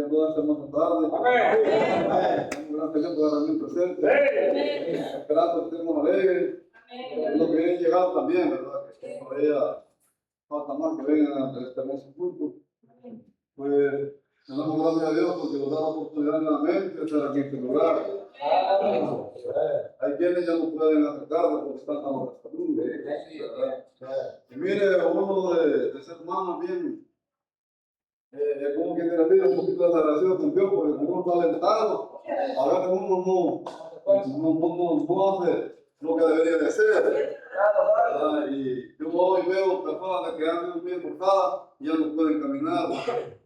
bendiga a toda esta hermosa tarde. Amén. Un gran Señor por la reunión presente. Esperando que estemos alegres. Los que vienen llegando también, ¿verdad? Que todavía falta más que vengan a este hermoso culto. Pues le damos gracias a Dios porque nos da la oportunidad nuevamente de estar aquí en este lugar. Hay quienes ya no pueden acercarse porque están a la salud. Y mire, uno de ser humano bien, como que tiene un poquito desagradecido con Dios porque como uno está alentado, a veces uno no hace lo que debería de ser. Y yo hoy veo personas que han sido bien forzadas y ya no pueden caminar.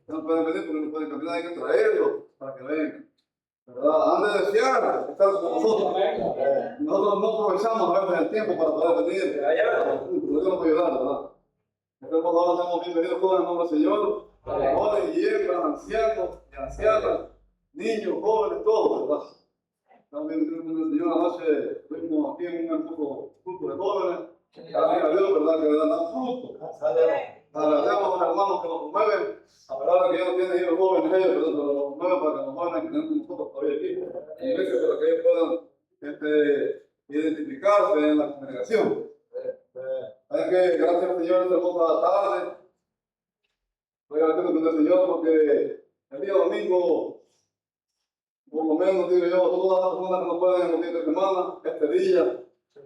Ya no pueden venir porque no pueden caminar, hay que traerlos para que vengan. ¿Verdad? Han de desear estar con nosotros. Nosotros no aprovechamos a veces el tiempo para poder venir. Dios nos puede ayudar, ¿verdad? Entonces ahora estamos bienvenidos todos en el nombre del Señor. Jóvenes y hembras, ancianos y ancianas, niños, jóvenes, todos, ¿verdad? Estamos bienvenidos en el nombre del Señor. Anoche estuvimos aquí en un hermoso grupo de jóvenes. Gracias a Dios, ¿verdad? Que le dan fruto. Agradecemos a los hermanos que nos promueven, a pesar de que ya no tienen hijos jóvenes ellos, pero nos promueven para que nos vayan a nosotros todavía aquí. Y gracias para que ellos puedan identificarse en la congregación. Así que gracias al Señor esta hermosa tarde. Estoy agradecido al Señor porque el día domingo, por lo menos digo yo, todas las personas que nos pueden en los días de semana, este día,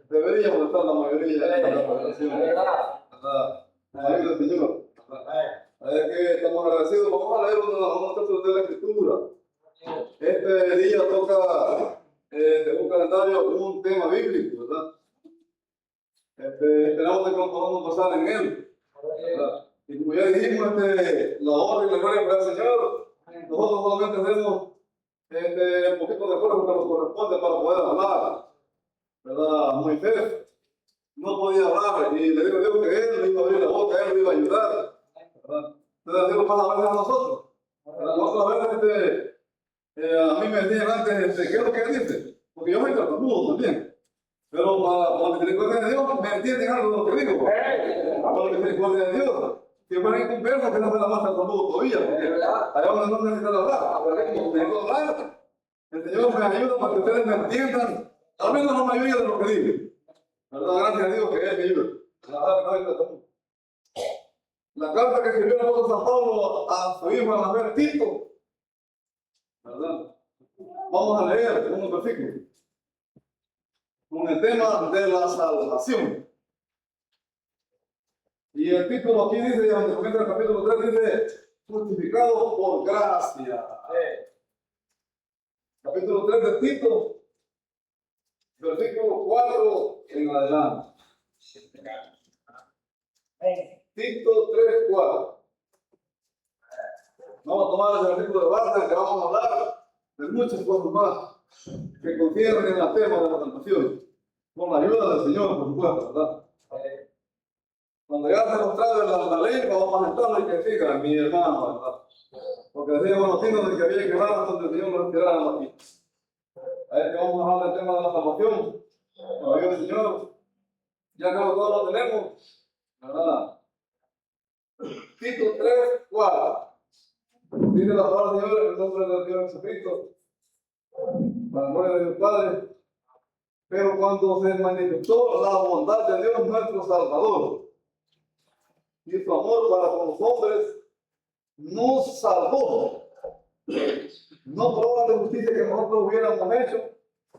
deberíamos estar la mayoría en la congregación. Ayuda del Señor. Así que estamos agradecidos. Vamos a leer unos textos de la Escritura. Este día toca de un calendario un tema bíblico, ¿verdad? Esperamos que nos podamos pasar en él, ¿verdad? Y como ya dijimos, la honra y la gloria para el Señor, nosotros solamente hacemos un poquito de esfuerzo que nos corresponde para poder hablar, ¿verdad? Moisés no podía hablar y le dijo a Dios que él le iba a abrir la boca, él le iba a ayudar, ¿verdad? Entonces Dios pasa a veces a nosotros. Nosotros a veces, a mí me decían antes, ¿qué es lo que él dice? Porque yo soy tartamudo también. Pero para la misericordia de Dios, me entienden algo de lo que digo. Para la misericordia de Dios. Si fuera inconverso, que no se la más tartamudo todavía. Porque allá donde no necesitan hablar, necesito hablar. El Señor me ayuda para que ustedes me entiendan, al menos la mayoría de lo que digo. ¿Verdad? Gracias a Dios que Él me ayuda. La carta que escribió el apóstol San Pablo a su hijo Anabel Tito, ¿verdad? Vamos a leer unos versículos con el tema de la salvación. Y el título aquí dice, donde comienza el capítulo 3, dice, justificado por gracia. Capítulo 3 de Tito, versículo 4 en adelante. Tito 3, 4. Vamos a tomar el versículo de base que vamos a hablar de muchas cosas más que conciernen el tema de la salvación, con la ayuda del Señor, por supuesto, ¿verdad? Cuando ya se nos trae la lengua, vamos a sentarlo y que siga, mi hermano, ¿verdad? Porque decíamos los signos de que había que hablar donde el Señor nos retirara aquí. Ahí es que vamos a hablar del tema de la salvación, con la ayuda del Señor, ya que nosotros lo tenemos, ¿verdad? Tito 3, 4. Dice la palabra del Señor en el nombre del Señor Jesucristo, para la gloria de Dios Padre. Pero cuando se manifestó la bondad de Dios nuestro Salvador y su amor para con los hombres, nos salvó, no por obra de justicia que nosotros hubiéramos hecho,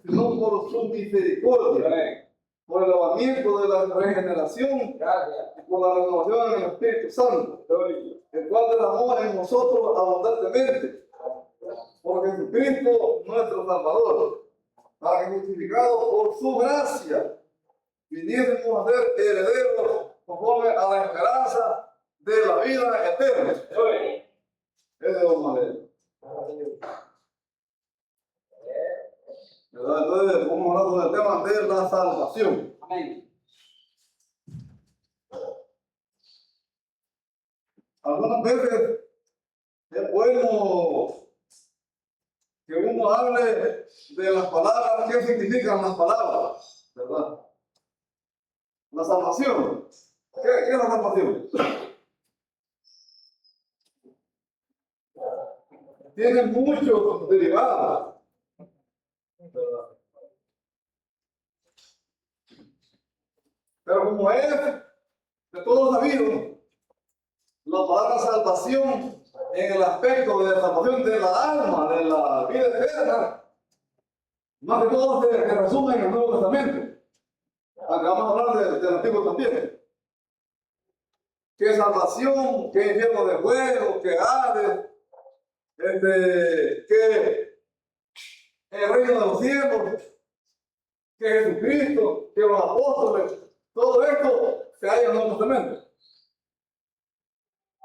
sino por su misericordia, por el lavamiento de la regeneración y por la renovación en el Espíritu Santo, el cual derramó en nosotros abundantemente por Jesucristo nuestro Salvador, para que justificados por su gracia viniésemos a ser herederos conforme a la esperanza de la vida eterna. Ese es lo más. Entonces, vamos a hablar del tema de la salvación. Amén. Algunas veces es bueno que uno hable de las palabras, qué significan las palabras, ¿verdad? La salvación. ¿Qué es la salvación? tiene muchos derivados. Pero como es de todo sabido, la palabra salvación en el aspecto de la salvación de la alma, de la vida eterna, más que todo se resume en el Nuevo Testamento. Acá vamos a hablar del Antiguo también. Que salvación, que infierno de fuego, que Hades, que el reino de los cielos, que Jesucristo, que los apóstoles, todo esto se halla en el Nuevo Testamento.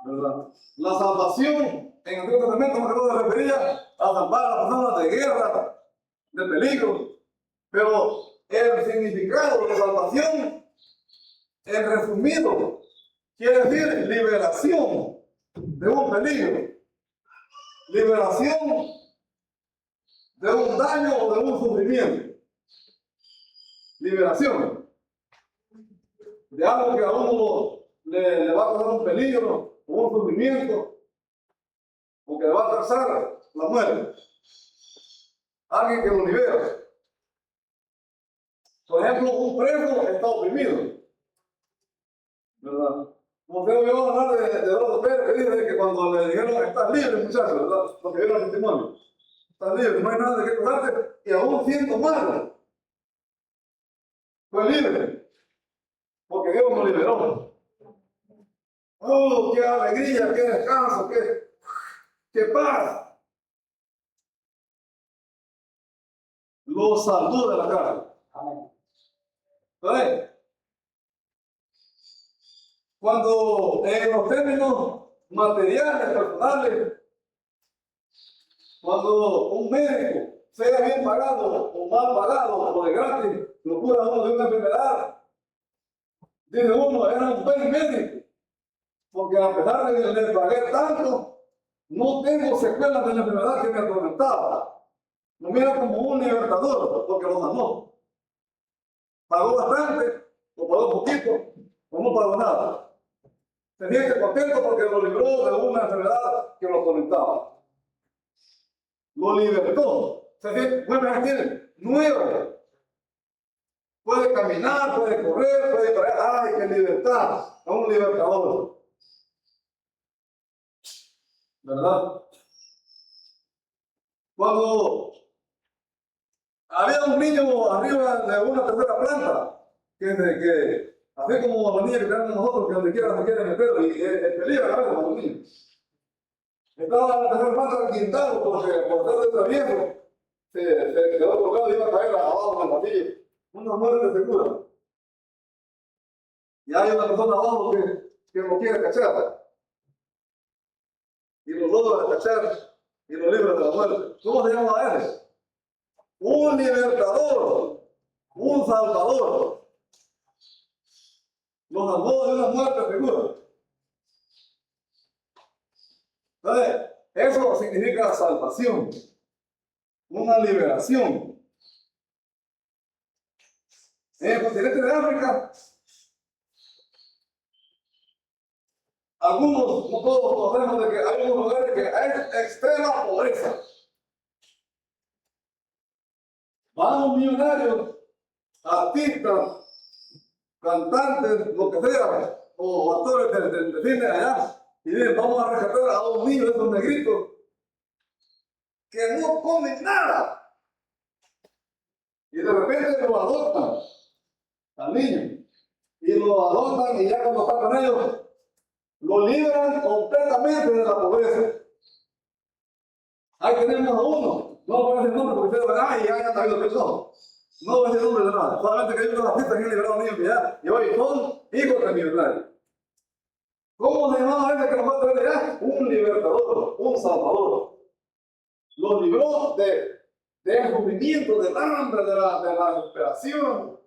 ¿Verdad? La salvación en el Antiguo Testamento más que todo se refería a salvar a las personas de guerra, de peligro, pero el significado de salvación, en resumido, quiere decir liberación de un peligro, liberación de un daño o de un sufrimiento, liberación de algo que a uno le va a causar un peligro o un sufrimiento o que le va a causar la muerte. Alguien que lo libera. Por ejemplo, un preso está oprimido, ¿verdad? Como usted oyó hablar de Eduardo Pérez, que dice que cuando le dijeron, estás libre, muchacho, ¿verdad? Lo que vieron el testimonio. Estás libre, no hay nada de qué tocarte, y aún siendo malo, fue libre, porque Dios nos liberó. ¡Oh, qué alegría, qué descanso, qué paz! Lo salvó de la cárcel. Entonces, cuando en los términos materiales, personales, cuando un médico sea bien pagado o mal pagado o de gratis, lo cura uno de una enfermedad, dice uno, era un buen médico, porque a pesar de que le pagué tanto, no tengo secuelas de la enfermedad que me atormentaba. Lo mira como un libertador, porque lo sanó. Pagó bastante, o pagó poquito, o no pagó nada. Se siente contento porque lo libró de una enfermedad que lo atormentaba. Lo libertó. Se siente, vuelve a sentir nuevo. Puede caminar, puede correr, puede ir para allá. ¡Ay, qué libertad! Es un libertador. ¿Verdad? Cuando había un niño arriba de una tercera planta, que así como los niños que tenemos nosotros, que donde quiera se quieren meter, y es peligro a veces con los niños. Estaba en la tercera planta del quintal, porque por ser de travieso, se quedó colgado y iba a caer abajo en el pasillo. Una muerte segura. Y hay una persona abajo que lo quiere cachar. Y lo logra cachar y lo libra de la muerte. ¿Cómo se llama él? Un libertador, un salvador. Lo salvó de una muerte segura. Entonces, eso significa salvación, una liberación. En el continente de África, algunos, no todos conocemos de que hay unos lugares que hay extrema pobreza. Van los millonarios, artistas, cantantes, lo que sea, o actores de cine allá, y dicen, vamos a rescatar a un niño de esos negritos que no comen nada. Y de repente lo adoptan al niño. Y lo adoptan y ya cuando está con ellos, lo libran completamente de la pobreza. Ahí tenemos a uno. No voy a decir el nombre porque ustedes van, ay, ya está viendo persona. No voy a decir el nombre de nada. Solamente que hay unos artistas que han liberado a niños que ya, y hoy son hijos de millonarios. ¿Cómo se llamaba ese que nos va a traer allá? Un libertador, un salvador. Lo libró del sufrimiento, del hambre, de la desesperación.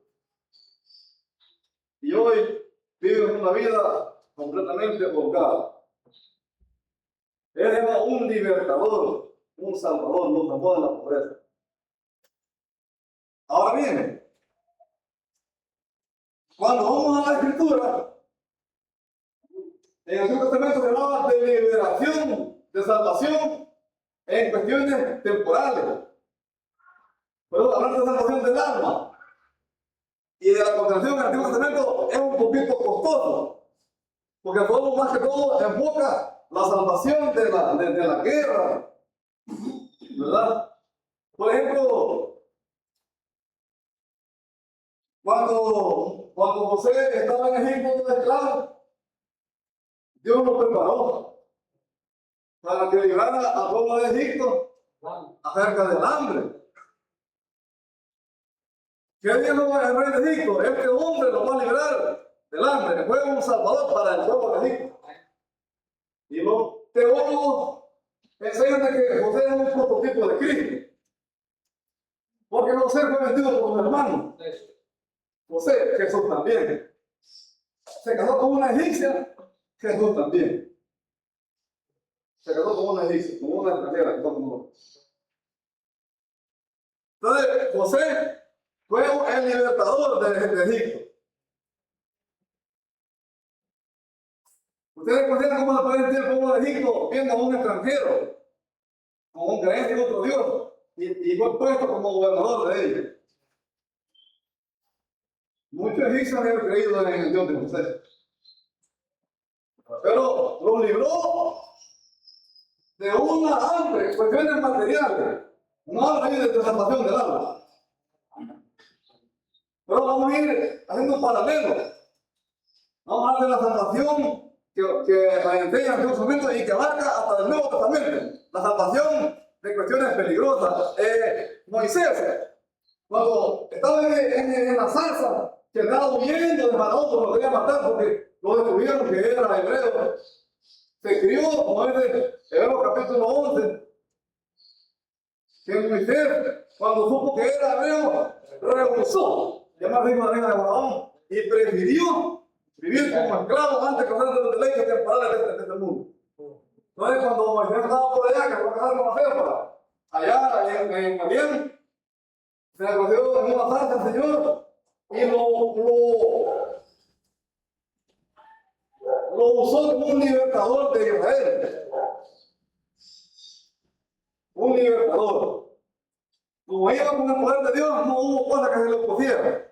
Y hoy viven una vida completamente holgada. Él era un libertador, un salvador, nos salvó de la pobreza. Ahora bien, cuando vamos a la Escritura, en el Antiguo Testamento se hablaba de liberación, de salvación, en cuestiones temporales. Pero hablar de salvación del alma y de la condenación en el Antiguo Testamento es un poquito costoso, porque todo más que todo enfoca la salvación de la guerra, ¿verdad? Por ejemplo, cuando José estaba en Egipto de esclavo, Dios lo preparó para que librara al pueblo de Egipto acerca del hambre. ¿Qué dijo el rey de Egipto? Este hombre lo va a librar del hambre, que fue un salvador para el pueblo de Egipto. Y los teólogos enseñan de que José es un prototipo de Cristo. Porque José fue vendido por sus hermanos. José, Jesús también. Se casó con una egipcia, Jesús también. Se casó con una egipcia, con una extranjera. Entonces, José fue el libertador de Egipto. Ustedes consideran cómo se puede sentir el pueblo de Egipto viendo a un extranjero, con un creyente y otro Dios, y fue puesto como gobernador de ellos. Muchos egipcios han creído en el Dios de José. Pero los libró de una hambre, cuestiones materiales. No habla de salvación del alma. Pero vamos a ir haciendo un paralelo. Vamos a hablar de la salvación que enseña el Antiguo Testamento y que abarca hasta el Nuevo Testamento. La salvación de cuestiones peligrosas. Moisés, cuando estaba en la zarza, que andaba huyendo de Faraón, porque lo quería matar porque lo descubrieron que era hebreo. Se crió, como es de Hebreos capítulo 11, que Moisés, cuando supo que era hebreo, rehusó llamarse hijo de la reina de Faraón y prefirió vivir como esclavo antes que hacer de los deleites temporales de este mundo. Entonces, cuando Moisés estaba por allá, que fue a casar con la Céfala, allá en Madián, se le cogió en una zarza al Señor y lo usó como un libertador de Israel. Un libertador. Como iba con el poder de Dios, no hubo cosa que se le opusiera.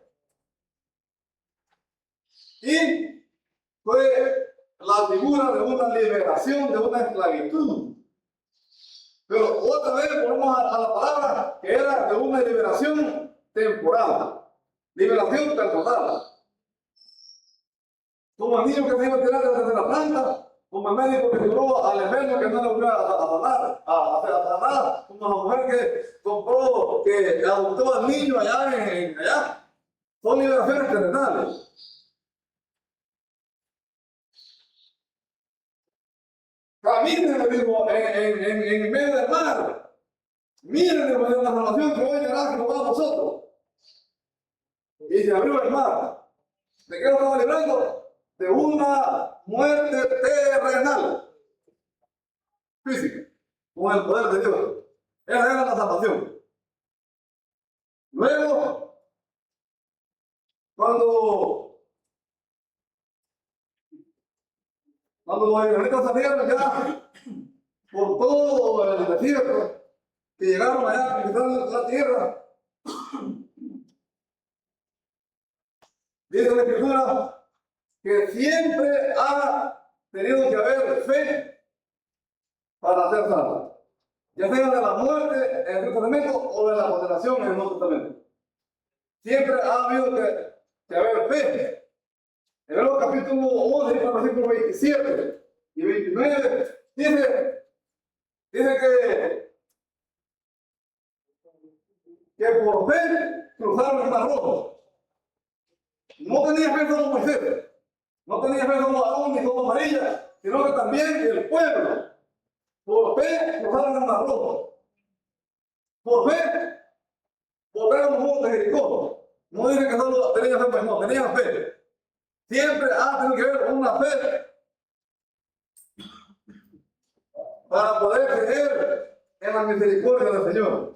Y fue la figura de una liberación, de una esclavitud. Pero otra vez volvemos a la palabra que era de una liberación temporal. Liberación personal. Como el niño que se iba a tirar desde la planta, como el médico que libró al enfermo que no le volvió a sanar, como la mujer que compró, que adoptó al niño allá. Son liberaciones terrenales. Caminen, le digo, en medio del mar. Miren la salvación que hoy hará que nos va a nosotros. Y se abrió el mar. ¿De qué nos estamos librando? De una muerte terrenal, física, con el poder de Dios. Esa era la salvación. Luego, cuando los israelitas salieron ya por todo el desierto, que llegaron allá a conquistar la tierra, dice la Escritura que siempre ha tenido que haber fe para ser salvo. Ya sea de la muerte en el Antiguo Testamento o de la condenación en el Nuevo Testamento. Siempre ha habido que haber fe. En el capítulo 11, versículos 27 y 29, dice que por fe cruzaron el mar rojo. No tenía fe solo Moisés. No tenía fe como Aarón ni como María, sino que también el pueblo, por fe, cruzaron el mar rojo. Por fe, volvieron los muros de Jericó. No dice que solo tenía fe, pues no, tenía fe. Siempre ha tenido que haber una fe para poder creer en la misericordia del Señor.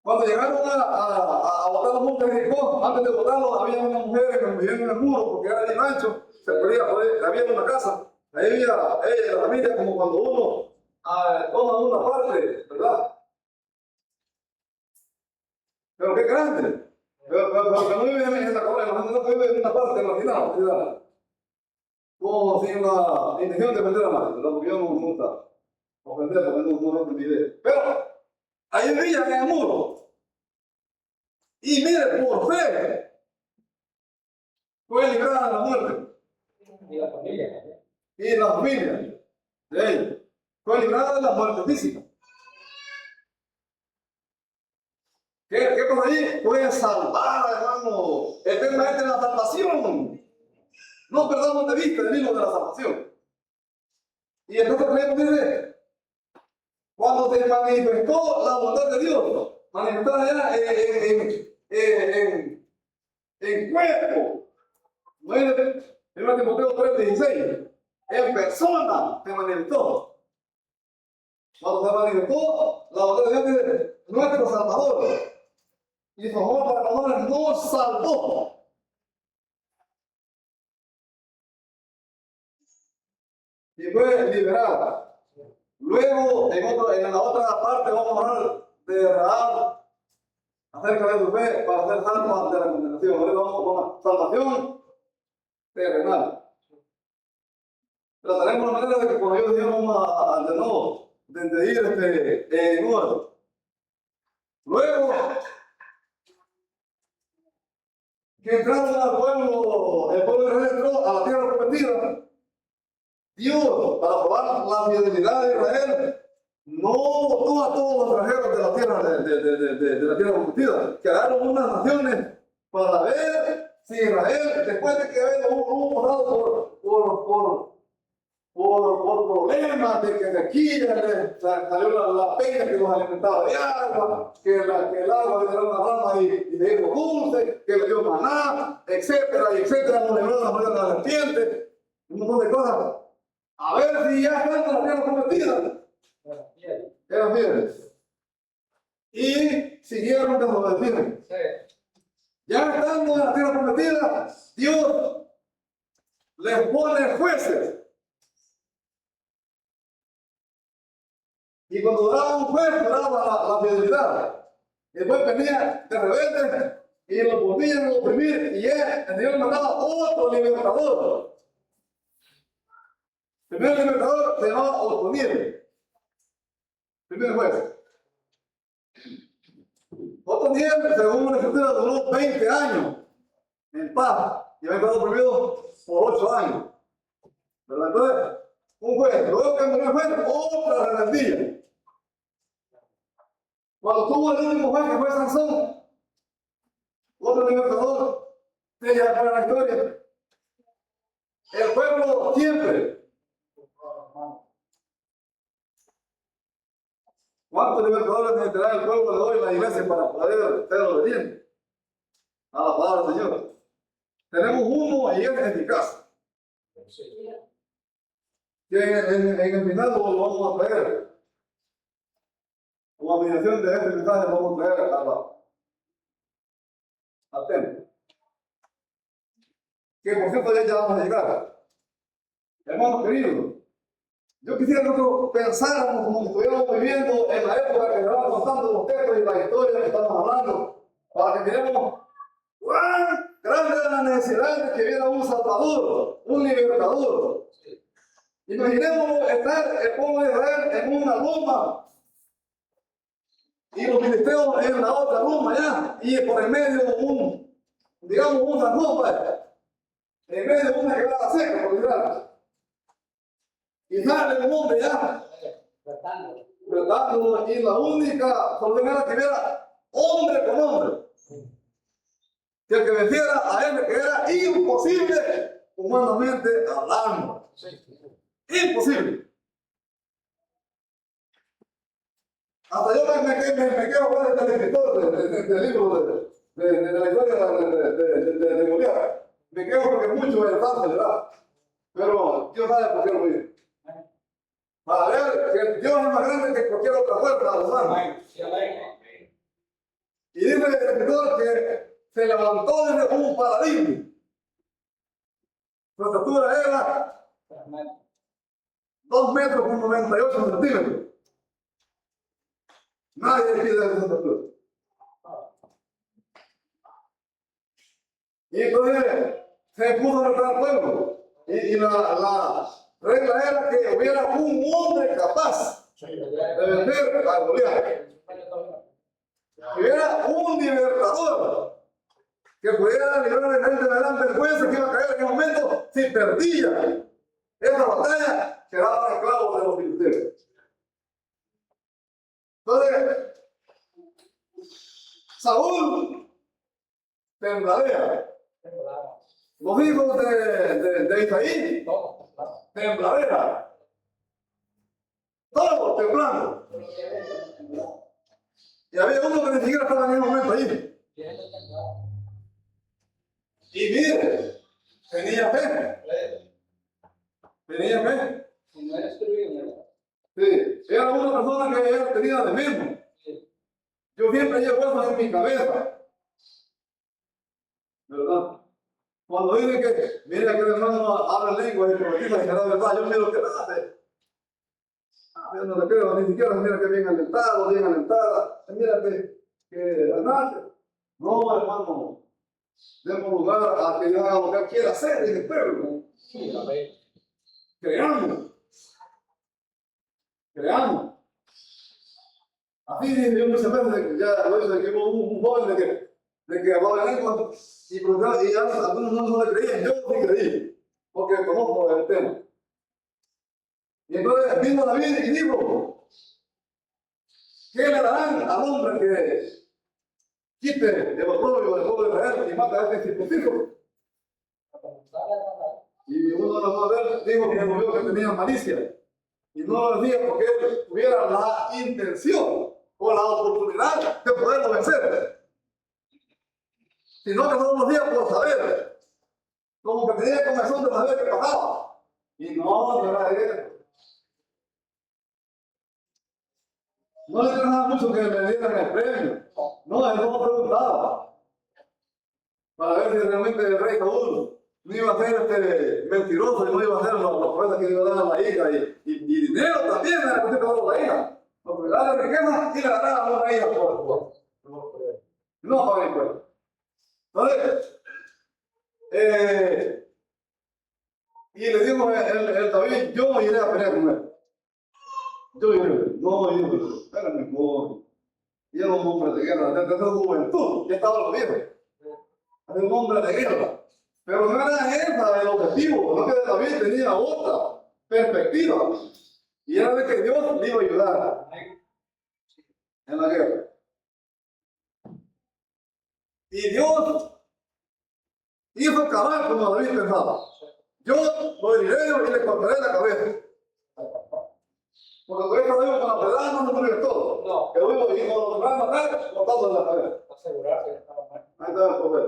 Cuando llegaron a botar los muros de Jericó, antes de botarlos, había una mujer que vivía en el muro porque era bien ancho, se podía poder, había una casa, Ahí había la familia como cuando uno toma una parte, ¿verdad? Pero qué grande. Pero que no vive en la colina, no vive en una parte marginal, ¿verdad? Como sin la intención de ofender a nadie, ¿verdad? Porque yo no me gusta ofender, porque no entendí. Pero ahí vivían en el muro. Y mire, por fe, fue librada de la muerte. Y la familia. Y la familia de ellos fue librada de la muerte física. ¿Qué pasó allí? Fue salvada, hermano. Eternamente la salvación. No perdamos de vista el hilo de la salvación. Y entonces creemos, dice, cuando se manifestó la bondad de Dios, manifestada allá en cuerpo. ¿No es? En Timoteo 3:16. En persona se manifestó. Cuando se manifestó la bondad de Dios, dice, nuestro Salvador. Y su amor para nosotros nos salvó. Y fue liberada. Luego, en la otra parte, vamos a hablar de Rahab acerca de su fe para ser salvo ante la condenación. Ahora vamos con la salvación terrenal. Trataremos la manera de que cuando Dios vamos de nuevo, de ir en orden. Luego, que entraron al pueblo, el pueblo de Israel entró a la tierra prometida. Dios, para probar la fidelidad de Israel, no votó a todos los extranjeros de la tierra de la tierra prometida. Quedaron unas naciones para ver si Israel, después de que hubo pasado por problemas de que de aquí salió la peña que los alimentaba de agua, que el agua era una rama y de hielo dulce, que le dio maná, etcétera, y etcétera, nos libró de la serpiente, un montón de cosas. A ver si ya están en la tierra prometida. Eran fieles. Y siguieron desobedeciendo. Ya estando en la tierra prometida, Dios les pone jueces. Y cuando daba un juez, daba la fidelidad. Y después venía de rebelde y lo volvían a oprimir. Y el Señor mandaba otro libertador. El primer libertador se llamaba Otoniel. Primer juez. Otoniel, según una escritura, duró 20 años en paz y había quedado oprimido por 8 años. ¿Verdad? Entonces, un juez, luego que murió el juez, otra rebeldía. Cuando tuvo el último juez que fue Sansón, otro libertador, ella para la historia. El pueblo siempre. ¿Cuántos libertadores necesitará el pueblo de hoy en la iglesia para poder ser obediente a la palabra del Señor? Tenemos uno y es eficaz. Que en el final lo vamos a traer. Como administración de este mensaje lo vamos a traer al templo. Que por cierto ya vamos a llegar. Hermanos queridos, yo quisiera que nosotros pensáramos como si estuviéramos viviendo en la época que se van contando los textos y las historias que estamos hablando, para que miremos cuán grande era la necesidad de que hubiera un salvador, un libertador. Imaginemos estar el pueblo de Israel en una loma y los filisteos en la otra loma ya, y por el medio digamos una ropa, en medio de una quebrada seca, por decirlo. Y sale un hombre ya, tratando, y la única solución era que hubiera hombre con hombre, que el que venciera a él, que era imposible humanamente hablando. Imposible. Hasta yo me quedo con el escritor del libro de la historia de Goliat. Me quedo porque mucho es fácil, ¿verdad? Pero Dios sabe por qué lo dice. Para ver que Dios es más grande que cualquier otra fuerza humana. Y dice el escritor que se levantó desde un paradigma. Su estatura era 2 metros con 98 centímetros. Nadie pide esa estatura. Y entonces se puso a retar al pueblo. Y la regla era que hubiera un hombre capaz de vencer a Goliat. Que hubiera un libertador que pudiera liberar a la gente delante del juez que iba a caer en el momento si perdía esa batalla, quedaban esclavos de los filisteos. Entonces, Saúl tembladea. Los hijos de Isaí, tembladera. Todos temblando. Y había uno que ni siquiera estaba en ese momento ahí. Y mire, tenía fe. Tenía fe. Sí, era una persona que él tenía de mismo. Yo siempre llevo eso en mi cabeza. ¿Verdad? Cuando dicen que, mira que el hermano habla lenguas y profetiza y que la verdad, yo miro que hace. Yo no le creo, ni siquiera se mira que bien alentado, bien alentada. Se mira que nace. No, hermano. Demos lugar a que Dios haga lo que él quiera hacer en el pueblo. Creamos. Creamos. Así dice yo muchas veces, ya lo hice, que hubo un joven de que hablaba lengua y algunos no le creían, yo sí creí, porque conozco el tema. Y entonces vino David y dijo, ¿qué le darán al hombre que quite el oprobio del pueblo de Israel y mata a este circuncirco? Y uno de los modelos dijo que el que tenía malicia. Y no lo decía porque él tuviera la intención o la oportunidad de poderlo vencer. Sino que todos los días por saber, como que tenía comezón de saber qué pasaba. Y no era eso. No le interesaba mucho que le dieran el premio. No, él no preguntaba. Para ver si realmente el rey Saúl no iba a ser mentiroso y no iba a hacer los promesas que le iba a dar a la hija. Y dinero también era que se quedó la hija. Porque le da riqueza y le dará a una hija no paga impuestos. Entonces, y le dijo el David, yo iré a pelear con él. Yo iré. No, espérame, no. Y era un hombre de guerra, desde su juventud, ya estaba los viejos. Era un hombre de guerra. Pero no era ese el objetivo, no que David tenía otra perspectiva. Y era de que Dios le iba a ayudar en la guerra. Y Dios hizo cabal como David pensaba. Yo lo heriré y le cortaré la cabeza. Porque todavía sabemos que la pedrada no se muere todo. No. Que luego y cuando se van a matar, cortándole la cabeza. Asegurarse que estaba mal. Ahí está el poder.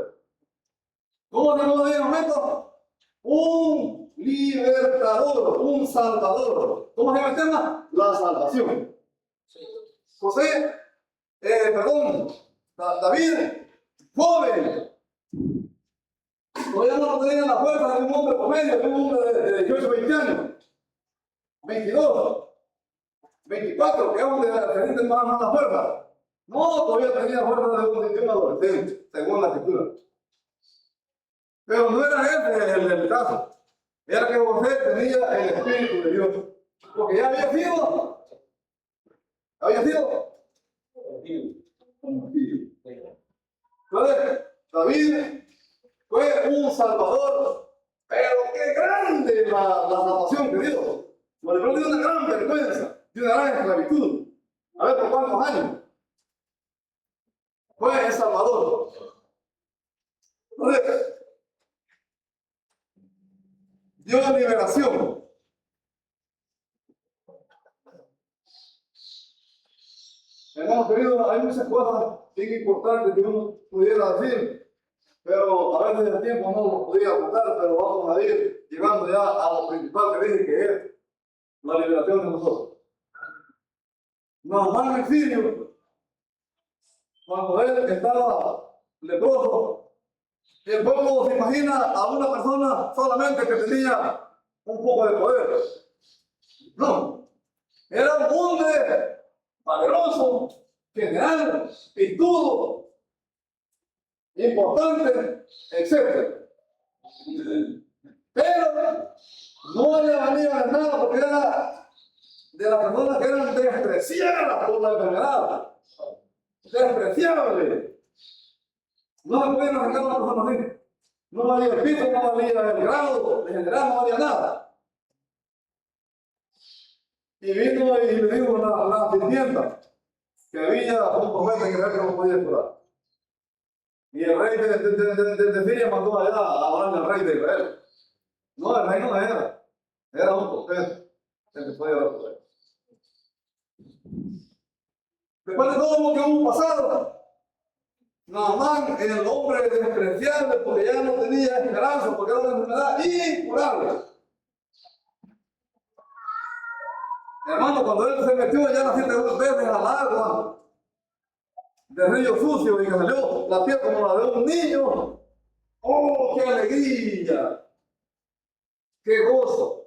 ¿Cómo tenemos en el momento? Un libertador, un salvador. ¿Cómo se llama el tema? La salvación. Sí. José, David, joven. Todavía no tenía la fuerza de un hombre promedio, de un hombre de 18, 20 años. 22. 24, que es donde se sienten más la fuerza. No, todavía tenía fuerza de un adolescente, según la escritura. Pero no era ese el caso. Era que José tenía el Espíritu de Dios. Porque ya había sido. Entonces, David fue un salvador. Pero qué grande la salvación que dio. Lo libró de una gran vergüenza. De una gran esclavitud. A ver, ¿por cuántos años? Fue El Salvador. Entonces, dio liberación. Hermanos queridos, hay muchas cosas bien importantes que uno pudiera decir, pero a veces el tiempo no lo podía contar, pero vamos a ir llegando ya a lo principal que dije, que es la liberación de nosotros. Naamán el sirio, cuando él estaba leproso, el pueblo se imagina a una persona solamente que tenía un poco de poder. No. Era un hombre valeroso, general, pistudo, importante, etc. Pero no le valía de nada porque era de las personas que eran despreciadas por la enfermedad. Despreciables. No se podían arrancar a una persona así. No valía el piso, no valía el grado de general, no valía nada. Y vino y le dijo la sirvienta que había un profeta en Israel que no podía curar. Y el rey de Siria mandó allá a hablar al rey de Israel. No, el rey no era un profeta el que podía dar poder. Después de todo lo que hubo pasado, Naamán, el hombre despreciable, porque ya no tenía esperanza, porque era una enfermedad incurable. Hermano, cuando él se metió ya las 7 veces al agua del río sucio y que salió la piel como la de un niño, ¡oh, qué alegría! ¡Qué gozo!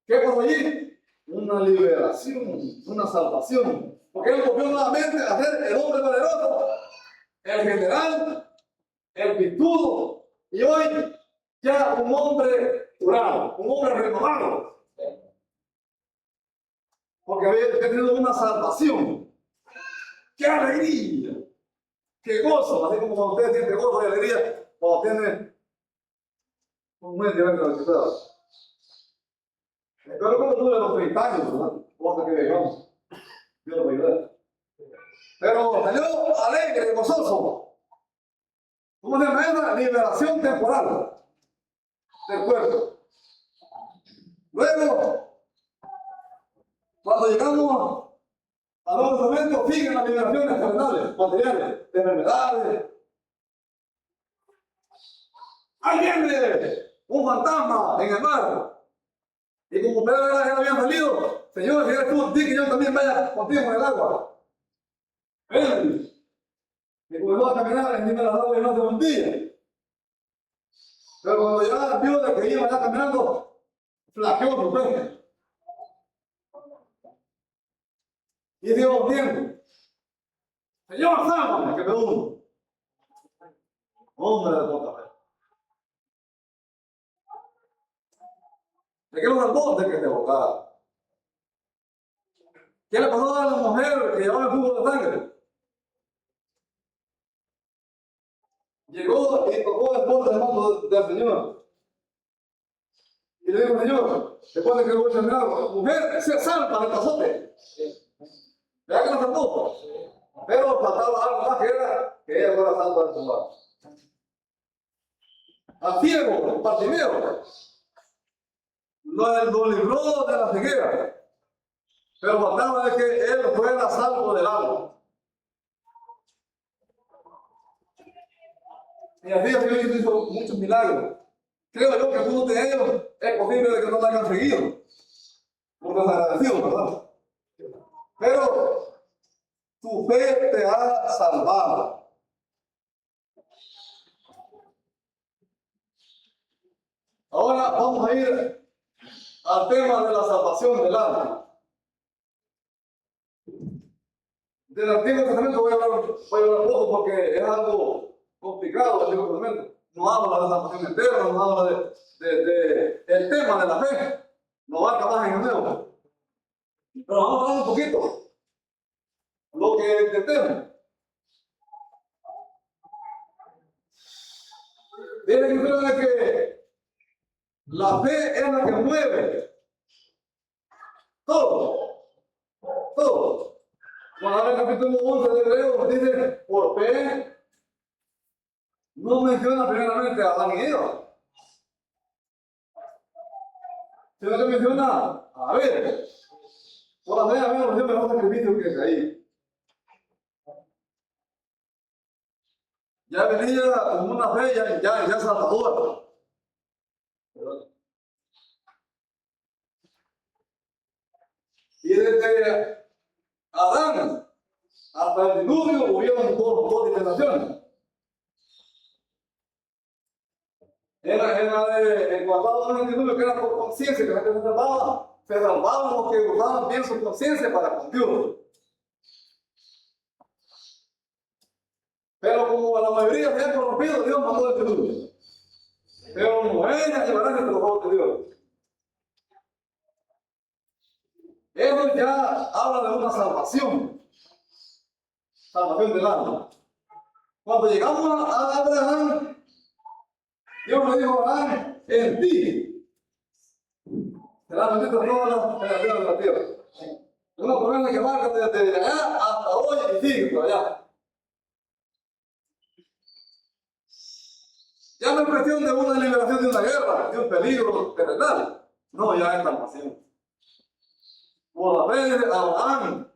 ¿Qué pasó allí? Una liberación, una salvación. Porque él volvió nuevamente a ser el hombre valeroso, el general, el virtudo, y hoy ya un hombre curado, un hombre renovado. Porque había tenido una salvación. ¡Qué alegría! ¡Qué gozo! Así como cuando usted siente gozo y alegría, cuando tiene un mes de haber resucitado. Espero que no dure los 30 años, ¿verdad? O hasta que vengamos. Dios lo va a ayudar. Pero salió alegre, gozoso. ¿Cómo se llama esa? Liberación temporal del cuerpo. Luego, cuando llegamos al Nuevo Testamento, siguen las liberaciones terrenales, materiales, de enfermedades. Ahí viene un fantasma en el mar. Y como Pedro ya habían salido, Señor, si eres tú, di que yo también vaya contigo en el agua. Ven. Y comenzó a caminar encima de las aguas y no se hundía. Pero cuando ya vio de que iba ya caminando, flaqueó su frente. Y Dios viendo, Señor, sálvame, que me hundo. Hombre de poca fe. ¿De qué lo salvó? De que se ahogara. ¿Qué le pasó a la mujer que llevaba el jugo de sangre? Llegó y tocó el borde del manto del Señor. Y le dijo, Señor, después de que voy a terminar, mujer, se salva del pasote. ¿Verdad que lo salvó? Pero faltaba algo más que era que ella fuera salva de su mano. Al ciego, Bartimeo, lo libró de la ceguera. Pero faltaba de que él fuera salvo del agua. Y así el Señor hizo muchos milagros. Creo yo que algunos de ellos es posible de que no lo hayan seguido. Por desagradecidos, ¿verdad? Pero tu fe te ha salvado. Ahora vamos a ir al tema de la salvación del alma. Del Antiguo Testamento voy a hablar poco porque es algo complicado el Antiguo Testamento. No habla de la salvación eterna, no habla el tema de la fe. No va a acabar en el Nuevo. Pero vamos a hablar un poquito. Lo que entendemos. Tiene que ver que la fe es la que mueve todo. Todo. Cuando habla el capítulo 11 de Hebreos, dice, por fe, no menciona primeramente a Adán y Eva, sino que menciona a Abel. Por la fe, Abel ofreció mejor sacrificio que Caín. Ya venía con una fe ya salvadora. Y desde Adán hasta el diluvio hubieron dos generaciones. En Guatemala 99, que era por conciencia que la gente se salvaban los que usaban bien su conciencia para con Dios. Pero como la mayoría se han corrompido, Dios mandó el diluvio. Pero Noé ya llevará entre los ojos de Dios. Eso ya habla de una salvación. Salvación del alma. Cuando llegamos a Abraham, Dios le dijo a Abraham, en ti será bendita todas las generaciones de la tierra. Una promesa que marca desde allá hasta hoy y sigue por allá. Ya no es cuestión de una liberación de una guerra, de un peligro terrenal. No, ya es salvación. Por la fe de Abraham,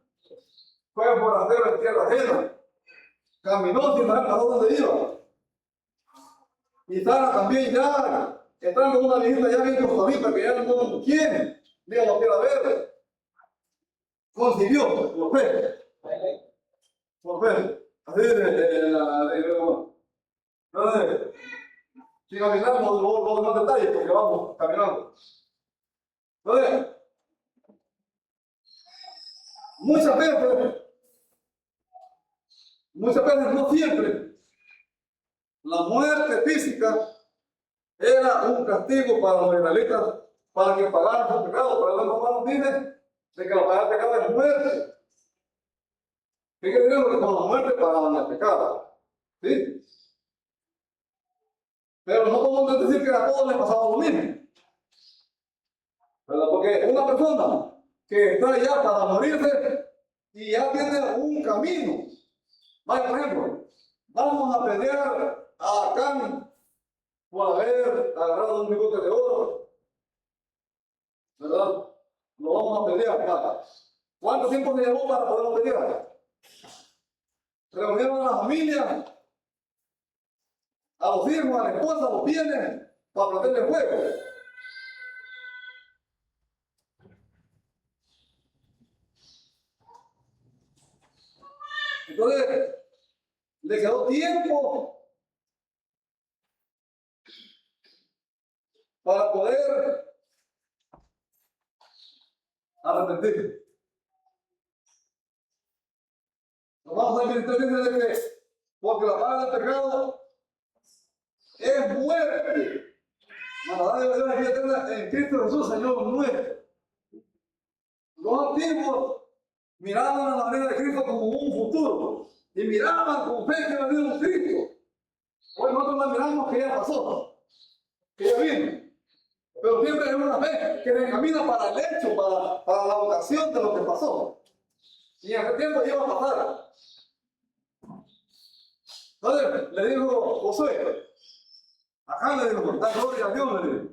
fue por hacer en tierra ajena. Caminó sin saber para dónde iba. Y Sara también ya, entrando en una viejita ya bien costadita, que ya no quiere, diga no quiera ver. Concibió, por fe. Por fe. Así si caminamos, luego más detalles, porque vamos caminando. Entonces, muchas veces, no siempre, la muerte física era un castigo para los israelitas, para que pagaran su pecado. Pero los romanos dicen de que pagar el pecado es muerte. ¿Qué quiere decir? Que con la muerte pagaban el pecado. ¿Sí? Pero no podemos decir que a todos les pasaba lo mismo. ¿Verdad? Porque una persona que está ya para morirse y ya tiene un camino. Vaya, por ejemplo, vamos a pelear a Acán por haber agarrado un bigote de oro. ¿Verdad? Lo vamos a pelear acá. ¿Cuánto tiempo se llevó para poder pelear? Reunieron a la familia, a los hijos, a la esposa, a los bienes, para prender el fuego. Entonces, le quedó tiempo para poder arrepentir. Nos vamos a ver de que, porque la paga del pecado es muerte. Mas la dádiva de Dios es vida eterna en Cristo Jesús, Señor nuestro. Los antiguos miraban a la manera de Cristo como un futuro y miraban con fe que iba a venir un Cristo. Hoy nosotros la miramos que ya pasó, que ya vino. Pero siempre hay una fe que se encamina para el hecho, para la ocasión de lo que pasó. Y en ese tiempo iba a pasar. Entonces le dijo Josué, acá le dijo, da gloria a Dios, le dijo.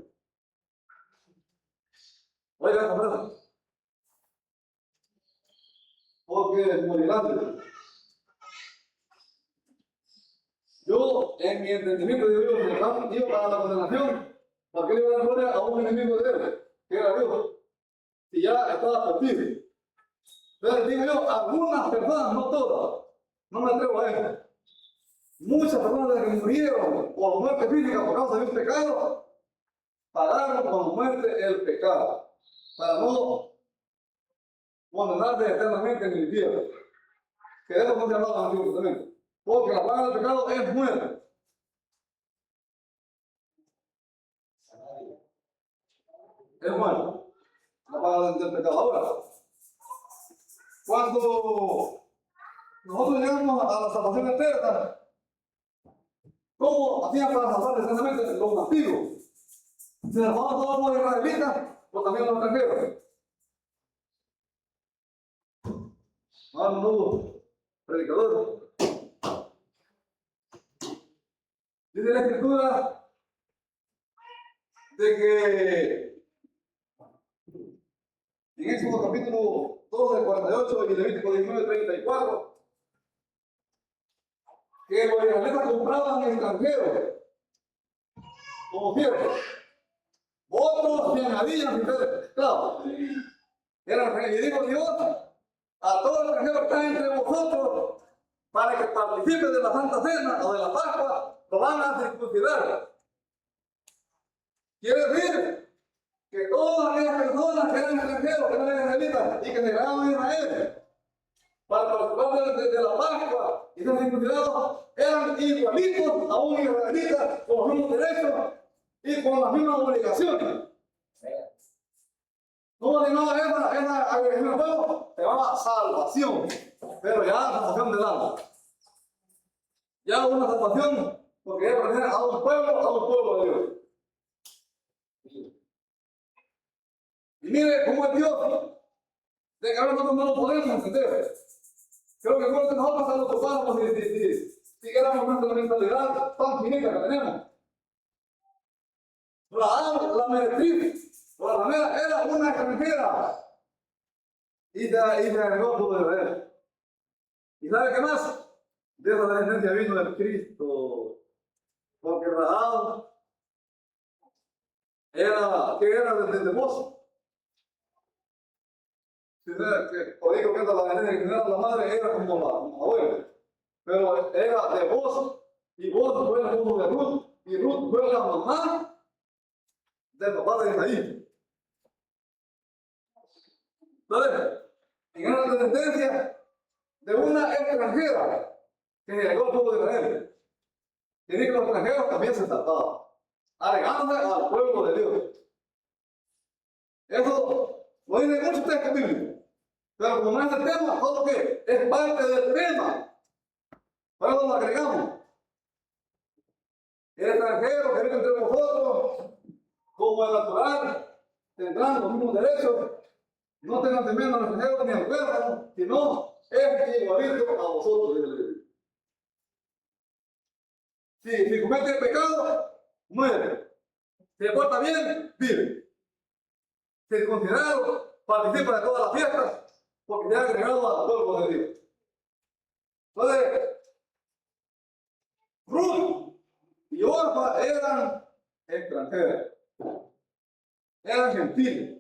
Oiga esta frase. Porque morirán. Yo, en mi entendimiento de Dios, me han ido para la condenación, porque le iba a dar gloria a un enemigo de él, que era Dios, y ya estaba perdido. Entonces digo yo, algunas personas, no todas, no me atrevo a eso. Muchas personas que murieron por muerte física por causa de un pecado, pagaron con muerte el pecado, para no condenarse eternamente en el infierno. Que de eso no se hablaba en el Antiguo Testamento. Porque la paga del pecado es muerte. Es muerte. La paga del pecado. Ahora, cuando nosotros llegamos a la salvación eterna, ¿cómo hacían para salvar eternamente los nativos? ¿Se salvaban todos los israelitas o también los extranjeros? No, predicador. Dice la Escritura de que en Éxodo capítulo 12, 48 y Levítico 19, 34, que los israelitas compraban extranjeros como siervos. Otros se añadían sin ser esclavos. Y dijo Dios, a todo extranjero que está entre vosotros, para que participe de la Santa Cena o de la Pascua, lo van a circuncidar. Quiere decir que todas aquellas personas que eran extranjeros, que eran israelitas y que se negaban a Israel para participar de la Pascua y ser circuncidados, eran igualitos a un israelita con los mismos derechos y con las mismas obligaciones. ¿Cómo se llamaba esa agresión al pueblo? Se llamaba salvación, pero ya salvación del alma. Ya una salvación porque ya pertenece a un pueblo de Dios. Y mire cómo es Dios, de que ahora nosotros no lo podemos entender. Creo que cuando nosotros nos ocupamos si éramos nuestra mentalidad tan finita que tenemos. La meretriz, la ramera, era una extranjera. Y se agregó a todo Israel. ¿Y sabe qué más? De esa descendencia vino el Cristo. Porque Rahab era desde vos. O digo que la descendencia que no era la madre, era como la abuela. Pero era de vos, y vos fue el mundo de Ruth, y Ruth fue la mamá del papá de Isaí. Entonces, en esa descendencia de una extranjera que llegó al pueblo de Israel. Y dice que los extranjeros también se trataban, alegándose al pueblo de Dios. Eso lo dice muchos textos bíblicos. Pero como no es el tema, todo lo que es parte del tema, para eso lo agregamos. El extranjero que vive entre nosotros, como el natural, tendrán los mismos derechos. No tengan temor al extranjero ni al huérfano, sino es igualito a vosotros, dice la Biblia. Si comete el pecado, muere. Si se porta bien, vive. Si es considerado, participa de todas las fiestas, porque ya ha agregado al pueblo de Dios. Entonces, Ruth y Orfa eran extranjeras, eran gentiles.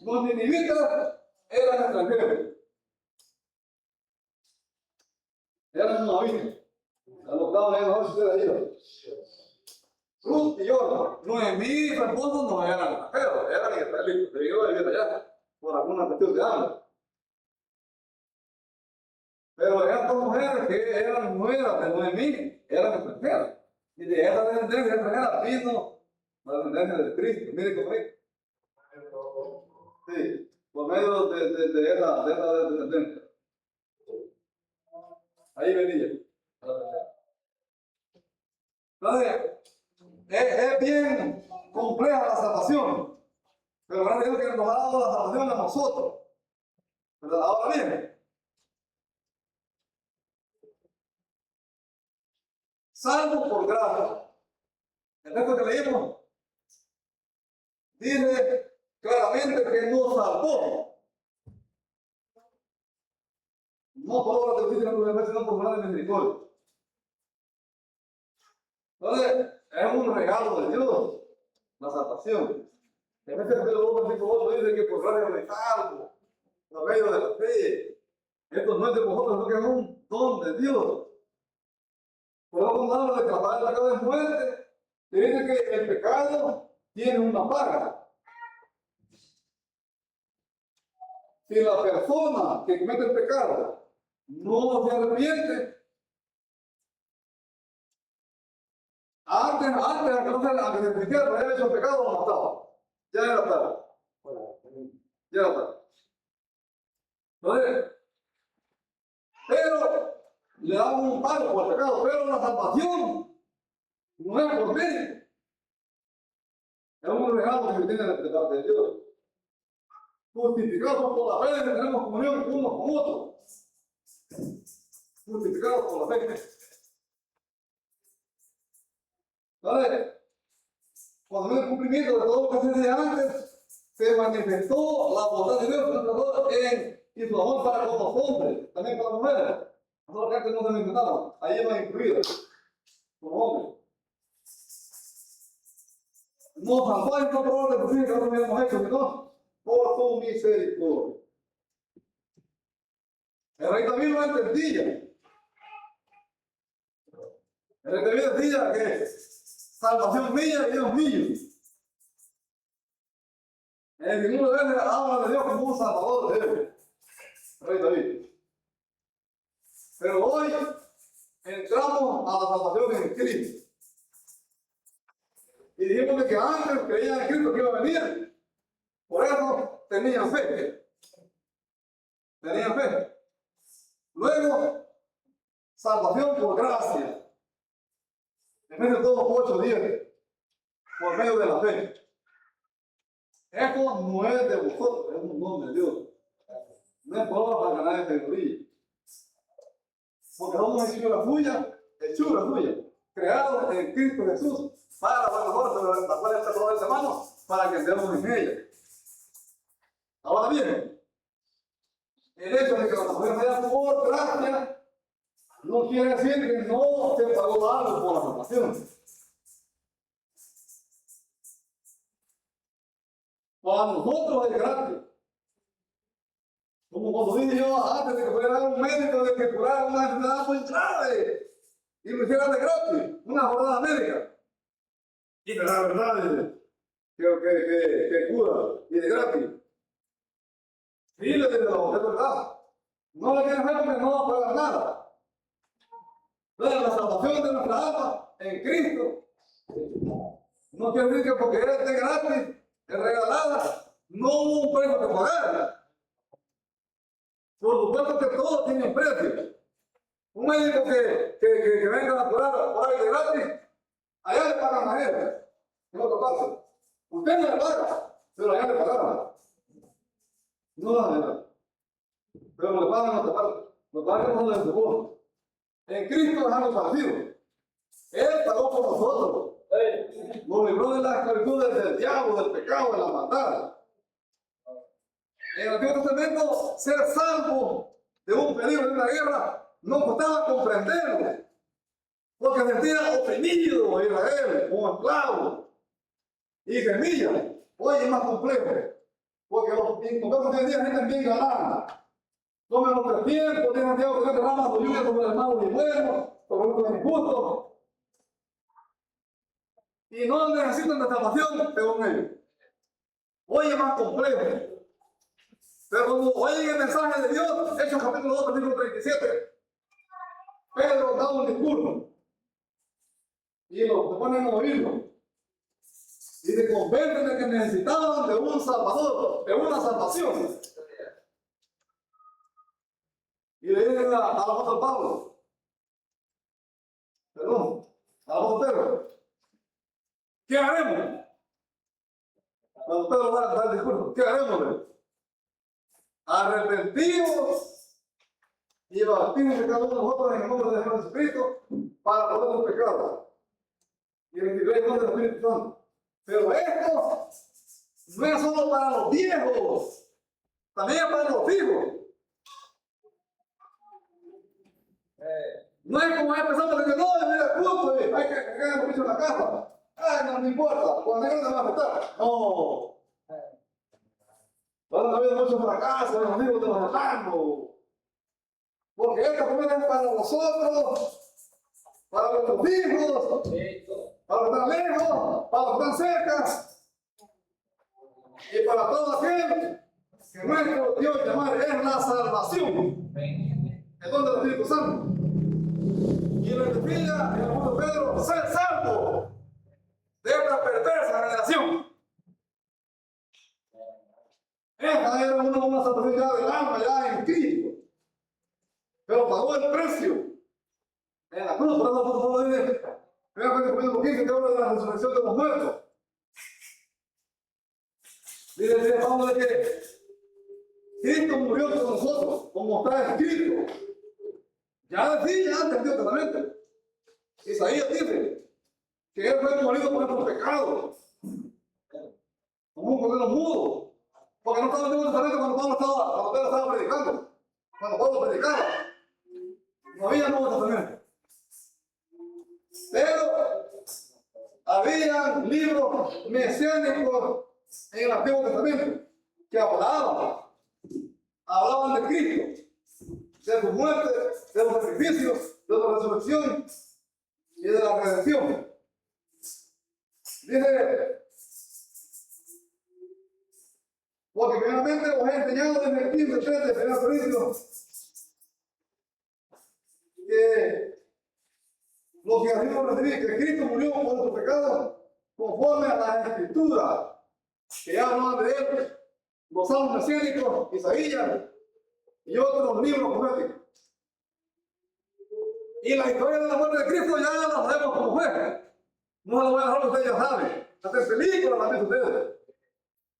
Los ninivitas eran extranjeros, eran moabitas. A los lados de la noche de ahí. Ruth y Orfa, Noemí y su esposo no eran extranjeros, eran israelitas, se llegó a vivir allá por alguna cuestión de hambre. Pero estas mujeres que eran nueras de Noemí eran extranjeras. Y de esa descendencia extranjera vino la descendencia de Cristo. Mire cómo es. Sí, por medio de esa descendencia. Ahí venía. Entonces, es bien compleja la salvación. Pero gracias a Dios que nos ha dado la salvación a nosotros. ¿Verdad? Ahora bien, salvo por gracia. El texto que leímos dice claramente que nos salvó. No por obra de justicia natural, sino por obra de misericordia. Entonces, es un regalo de Dios, la salvación. En este capítulo 2, versículo 8 dice que por gracia de salvo, por medio de la fe. Esto no es de vosotros, sino que es un don de Dios. Por eso cuando habla de que la paga del pecado es muerte, te dice que el pecado tiene una paga. Si la persona que comete el pecado no se arrepiente, antes de que no se arrepintiera, había hecho el pecado, lo mataba. Ya era tarde. Ya era tarde. Entonces, pero le damos un pago por el pecado, pero la salvación no es por mí. Es un regalo que viene de parte de Dios. Justificados por la fe, tenemos comunión unos con otros. Justificados por la fe. ¿Vale? Cuando viene el cumplimiento de todo lo que se decía antes, se manifestó la bondad de Dios en su amor para con los hombres, también para las mujeres. Nosotros que antes no se manifestaban, ahí iban incluidos los hombres. No salvó en otro orden de justicia que nosotros habíamos hecho, sino por su misericordia. El rey David lo entendía. El rey David decía que salvación mía y Dios mío. En ninguna vez habla de Dios como un salvador de él. Rey David. Pero hoy entramos a la salvación en Cristo. Y dijimos que antes creían en Cristo que iba a venir. Por eso tenían fe. Tenían fe. Luego, salvación por gracia. Efesios 2:8-10. Por medio de la fe. Esto no es de vosotros, es un don de Dios. No es por obra para ganar esta gloria. Porque somos hechura suya, creados en Cristo Jesús, para la buena obra, sobre la cual está toda esta mano, para que estemos en ella. Ahora bien, el hecho de que la salvación sea por gracia, no quiere decir que no se pagó algo por la salvación. Para nosotros es gratis. Como cuando dije yo antes de que fuera un médico de que curara una enfermedad muy grave y lo hiciera de gratis, una jornada médica. Y la verdad que cura y de gratis. Sí, le digo, es verdad. No le quieren ver porque no va a pagar nada. Pero la salvación de nuestra alma en Cristo no quiere decir que porque es de gratis, es regalada, no hubo un precio que pagar. Por supuesto que todo tiene un precio. Un médico que venga a curar por ahí de gratis, allá le pagan a él. En otro caso. Usted no le paga, pero allá le pagaron. No la verdad. Pero le pagan en otra parte. Lo pagan con el seguro. En Cristo es algo parecido. Él pagó por nosotros. Nos libró de las esclavitudes del diablo, del pecado, de la maldad. En el Antiguo Testamento, ser salvo de un peligro de una guerra no costaba comprenderlo, porque sentía oprimido a Israel como esclavo y gemía. Hoy es más complejo, porque los inconversos de hoy en día gente bien galana. Comen los 300, tienen Dios que derrama su lluvia sobre el malo y bueno, sobre los injustos. Y no necesitan de salvación según ellos. Hoy es más complejo. Pero cuando oyen el mensaje de Dios, Hechos capítulo 2, versículo 37, Pedro da un discurso y se ponen a oírlo. Y se convencen de que necesitaban de un salvador, de una salvación. Y le dicen al apóstol Pablo, al apóstol Pedro, ¿qué haremos? Cuando Pedro va a dar el discurso, ¿qué haremos? Arrepentidos y bautismos de cada uno de nosotros en el nombre de Jesucristo para todos los pecados y recibir el nombre del Espíritu Santo. Pero esto no es solo para los viejos, también es para los hijos. No es como empezamos a decir, no, mira, justo, hay que cagar mucho en la casa. Ay, no me importa, cuando llegue se va a afectar. No. Van a haber muchos fracasos en los hijos de los hermanos. Porque esta comida es para nosotros, para nuestros hijos, para los que están lejos, para los que están cerca, y para todo aquel que nuestro Dios llamar es la salvación. El don del Espíritu Santo. Y lo que pide en el mundo Pedro, ser salvo de esta perversa generación. Esta era una salvación ya del alma, ya en Cristo. Pero pagó el precio en la cruz. Por eso Pablo dice, primero capítulo 15, que habla de la resurrección de los muertos. Dice Pablo de que Cristo murió por nosotros, como está escrito. Ya decía antes del Antiguo Testamento. Isaías dice que él fue morido por nuestros pecados, como un cordero mudo. Porque no estaba en el Antiguo Testamento cuando Pedro estaba predicando. Cuando Pablo predicaba, no había Nuevo Testamento. Pero había libros mesiánicos en el Antiguo Testamento que hablaban de Cristo, de su muerte, de los sacrificios, de la resurrección y de la redención. Dice, porque primeramente os he enseñado desde el 15:3 de 1 Corintios que lo que así recibí, que Cristo murió por nuestros pecados conforme a las Escrituras, que ya hablan de él, los salmos mesiánicos, Isaías y otros libros proféticos. Y la historia de la muerte de Cristo ya la sabemos como fue. No la voy a dejar, ustedes ya saben. Hasta en películas la ven ustedes.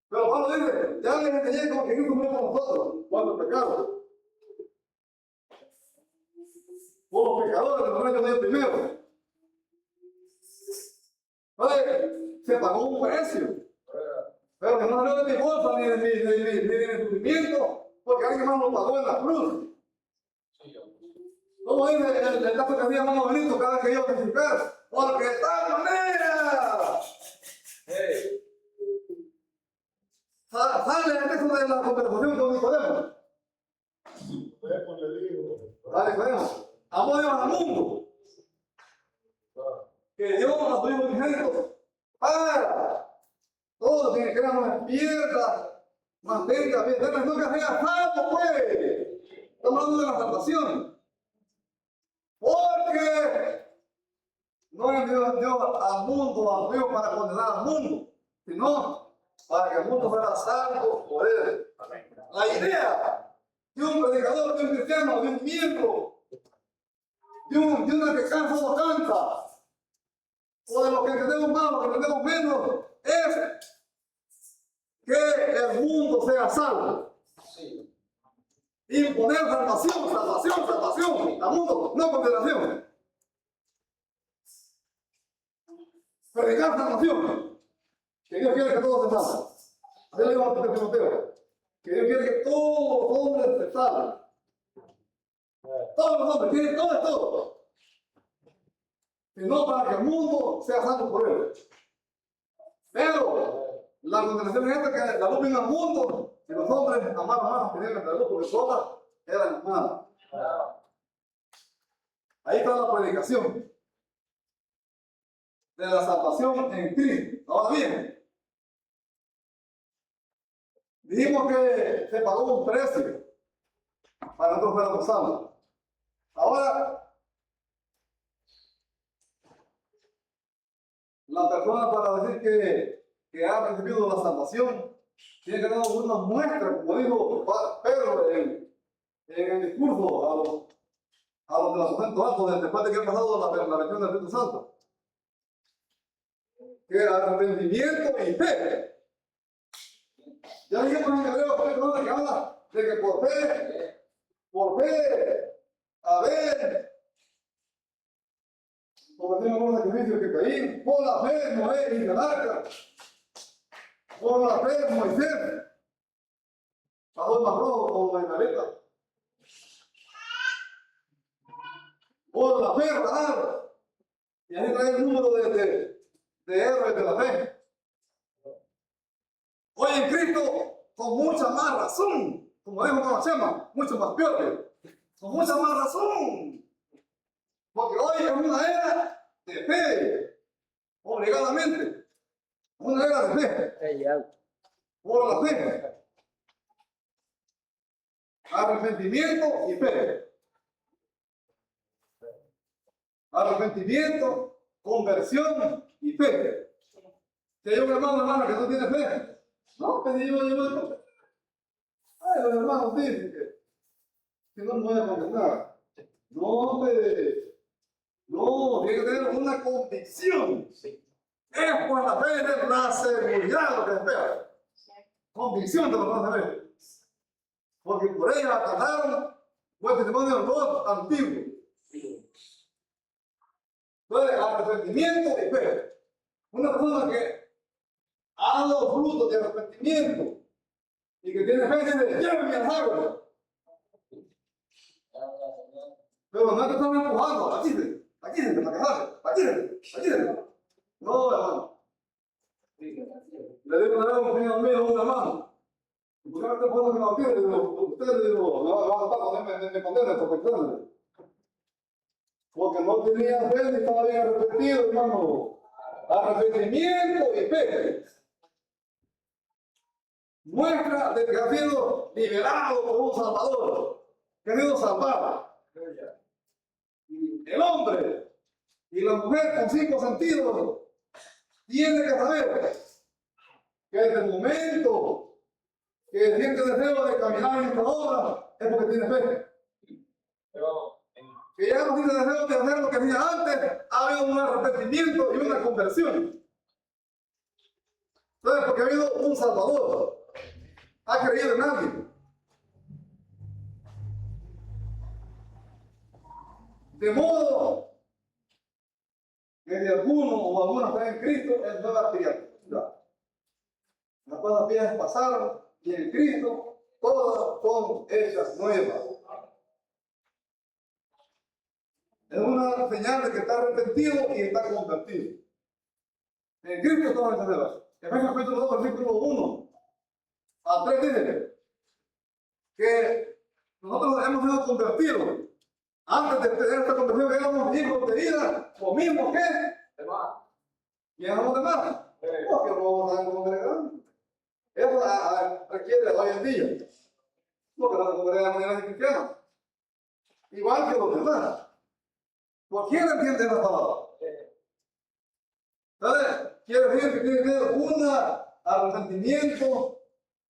Pero Pablo dice, ya les enseñé como que Cristo murió por nosotros, por nuestros pecados. Por los pecadores, los reyes del primero. Oye, se pagó un precio. Pero que no salió de mi bolsa ni de mi sufrimiento, porque alguien más lo pagó en la cruz. Como dice el caso que hacía hermano Benito cada vez que yo testificar, porque de tal manera sale el texto de la conversación con Nicodemo. Dale, Nicodemo. Amó Dios al mundo, que Dios a su Hijo unigénito para todo quien crea no se pierda, mantenga bien, nunca sea salvo, pues. Estamos hablando de la salvación. Porque no envió Dios al mundo, al Dios para condenar al mundo, sino para que el mundo fuera salvo por él. La idea de un predicador, de un cristiano, de un miembro, de una que canta o canta, o de los que entendemos más, los que entendemos menos, es que el mundo sea salvo. Imponer salvación, salvación, salvación al mundo, no condenación. Predicar salvación. Que Dios quiere que todos se salven. Así le digo a Timoteo. Que Dios quiere que todos los hombres se salven. Todos los hombres, quieren todo es todo. Sino para que el mundo sea salvo por él. Pero la condenación es esta, que la luz vino al mundo. Y los hombres amaban más que tenían la luz porque todas eran malas. Ahí está la predicación de la salvación en Cristo. Ahora bien, dijimos que se pagó un precio para nosotros fuéramos salvos. Ahora, la persona para decir que ha recibido la salvación tiene que dar una muestra, como dijo Pedro en el discurso a los de los aposentos altos, después de que ha pasado la versión del Espíritu Santo. Que arrepentimiento y fe. Ya dijimos en Hebreos que habla de que por fe, a ver, como decimos los sacrificios que Caín, por la fe Noé y el arca, por la fe Moisés, pasó el mar rojo como la Israelita. Por la fe Rahab, y ahí trae el número de héroes de la fe. Hoy en Cristo, con mucha más razón, como dijo Conocema, mucho más peor, con mucha más razón. Porque hoy es una era de fe, obligadamente. Una era de fe. Por la fe. Arrepentimiento y fe. Arrepentimiento, conversión y fe. Si hay un hermano que no tiene fe, no, pedí yo. Ay, los hermanos dicen que no me voy a condenar. No, no, tiene que tener una convicción. Es por la fe, es la seguridad lo que espera. Convicción de lo que van a ver. Porque por ella acabaron buen testimonio de los antiguos. Entonces, arrepentimiento y fe. Una persona que ha dado frutos de arrepentimiento y que tiene fe, dice, llévenme al agua. Pero no es que están empujando, aquí, para casarse. No, hermano. Le digo una vez a un señor mío, un hermano, ¿por qué me está poniendo que no quiere? Usted, digo, me va a matar cuando me condene por cuestiones. Porque no tenía fe ni estaba bien arrepentido, hermano. arrepentimiento y fe. Muestra de que ha sido liberado por un Salvador, que ha sido salvado. El hombre y la mujer con 5 sentidos tiene que saber que desde el momento que siente deseo de caminar en esta obra es porque tiene fe. Que ya no tiene deseo de hacer lo que hacía antes, ha habido un arrepentimiento y una conversión. Entonces, porque ha habido un Salvador, ha creído en alguien. De modo que de alguno o alguna está en Cristo es nueva criatura. Las cosas viejas pasaron y en Cristo todas son hechas nuevas. Es una señal de que está arrepentido y está convertido. En Cristo todas hechas nuevas. Efesios capítulo 2, versículo 1 a 3 dice que nosotros hemos sido convertidos. Antes de tener esta conversión éramos hijos de ira, lo mismo que demás. ¿Y éramos demás? Porque no vamos a estar congregando. Eso requiere hoy en día. Porque no se congrega de manera cristiana. Igual que los demás. ¿Por quién entiende esa palabra? Entonces, quiere decir que tiene que tener un arrepentimiento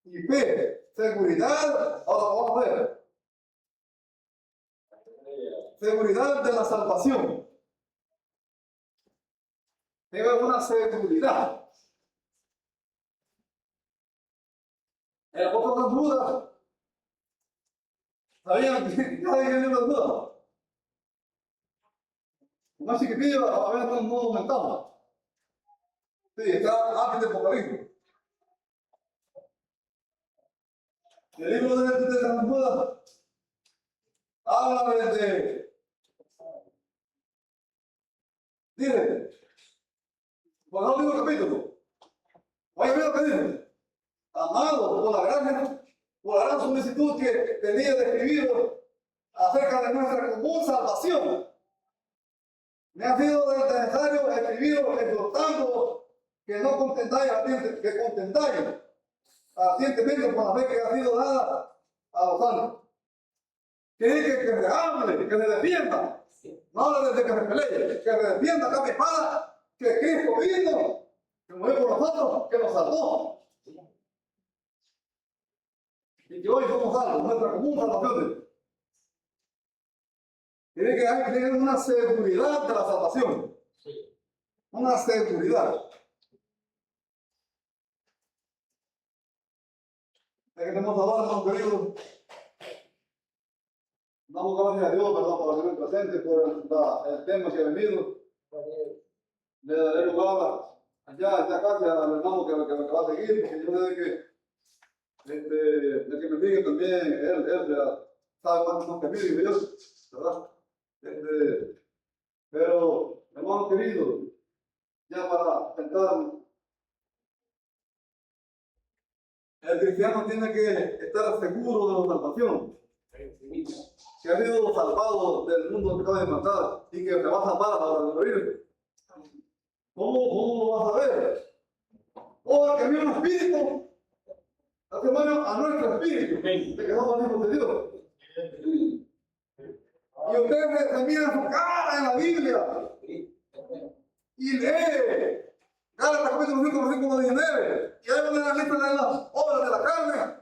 y fe, seguridad. Ahora vamos a ver. Seguridad de la salvación. Tenga una seguridad. El apóstol no duda. ¿Sabían que cada día no duda? Más chiquitillo, a veces no aumentamos. Sí, está antes de Apocalipsis. El libro de San Judas habla dice, por el último capítulo, oye, mira lo que dice, amado por la gran solicitud que tenía de escribir acerca de nuestra común salvación, me ha sido necesario escribiros exhortando que no contentáis ardientemente con la fe que ha sido dada a los santos. Que se hable, que se defienda, no desde que se pelee, que se defienda capa y espada, que Cristo vino, que murió por nosotros, que nos salvó. Y que hoy somos salvos, nuestra común salvación. Tiene que hay que tener una seguridad de la salvación. Una seguridad. Ya que tenemos ahora, hermanos queridos, damos gracias a Dios, ¿verdad?, por haberme presente, por el tema que ha venido. Le daré lugar allá casi al hermano que me va a seguir, porque yo sé que el que me sigue también, él ya sabe más que mí, digo yo, ¿verdad? Pero, hermano querido, ya para sentarnos, el cristiano tiene que estar seguro de la salvación, que ha sido salvado del mundo de pecado y maldad y que se va a salvar a la hora de morir. ¿Cómo lo vas a ver? Porque había un espíritu, testimonio a nuestro espíritu, de que somos hijos de Dios. Y usted se mira su cara en la Biblia y lee Gálatas capítulo 5, versículo 19, y hay una lista de las obras de la carne,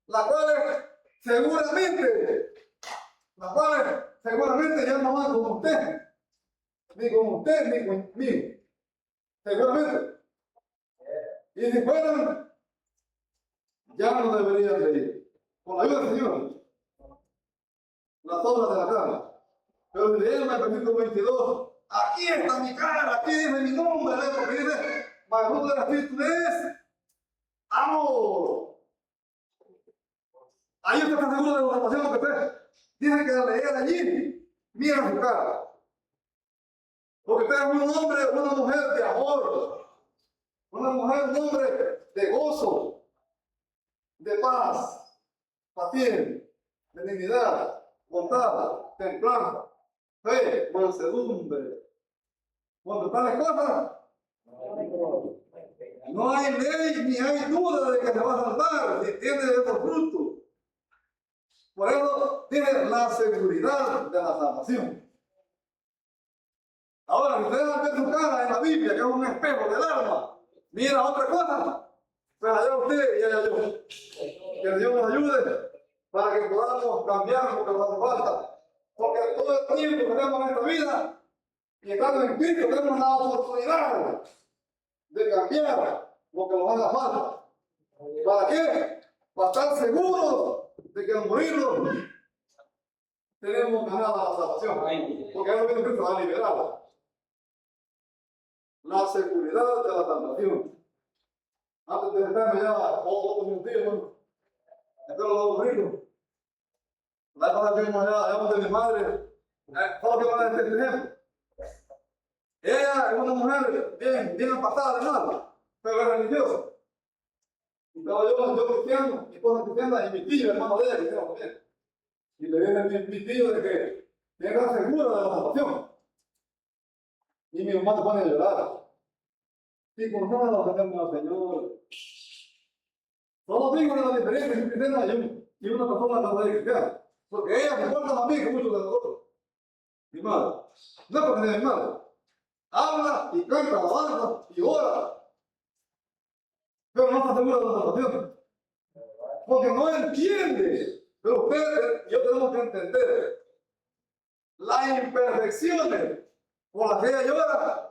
las cuales seguramente ya no van con usted, ni conmigo, seguramente. Y si fueran, ya no deberían de ir. Con la ayuda del Señor, las obras de la carne. Pero si leemos el versículo 22, aquí está mi cara, aquí dice mi nombre, porque dice, mas el fruto del Espíritu es amor. Ahí usted está seguro de la salvación que usted dice que al leer allí, mira su cara. Porque usted es un hombre, una mujer de amor, una mujer, un hombre de gozo, de paz, paciencia, benignidad, bondad, templanza, fe, mansedumbre. Cuando tales cosas No hay ley ni hay duda de que se va a salvar si tiene esos frutos. Por eso tiene la seguridad de la salvación. Ahora, si ustedes ven su cara en la Biblia, que es un espejo del alma, mira otra cosa, pues allá usted y allá yo. Que Dios nos ayude para que podamos cambiar lo que nos hace falta. Porque todo el tiempo que tenemos en esta vida y estando en Cristo tenemos la oportunidad de cambiar lo que nos haga falta. ¿Para qué? Para estar seguros de que al morirnos tenemos ganada la salvación. Porque ahora viene Cristo a liberar la seguridad de la salvación. Antes de sentarme ya otros minutillos, espero no aburrirlo. La cosa que vimos allá donde mi madre, todo que van a decir este ejemplo. Ella es una mujer bien pasada de mal, pero es religiosa. Y estaba yo cristiano, mi esposa cristiana, y mi tío, hermano de ella, cristiano también. Y le viene mi tío de que tiene que estar segura de la salvación. Y mi mamá se pone a llorar. Sí, con nada tenemos al Señor. Todos digo de la diferencia entre un cristiano y una persona no es cristiana. Porque ella se porta más bien que muchos de nosotros. Mi madre. No porque sea mi madre. Habla y canta alabanza y ora. Pero no está segura de la salvación. Porque no entiende. Pero ustedes y yo tenemos que entender las imperfecciones por las que ella llora.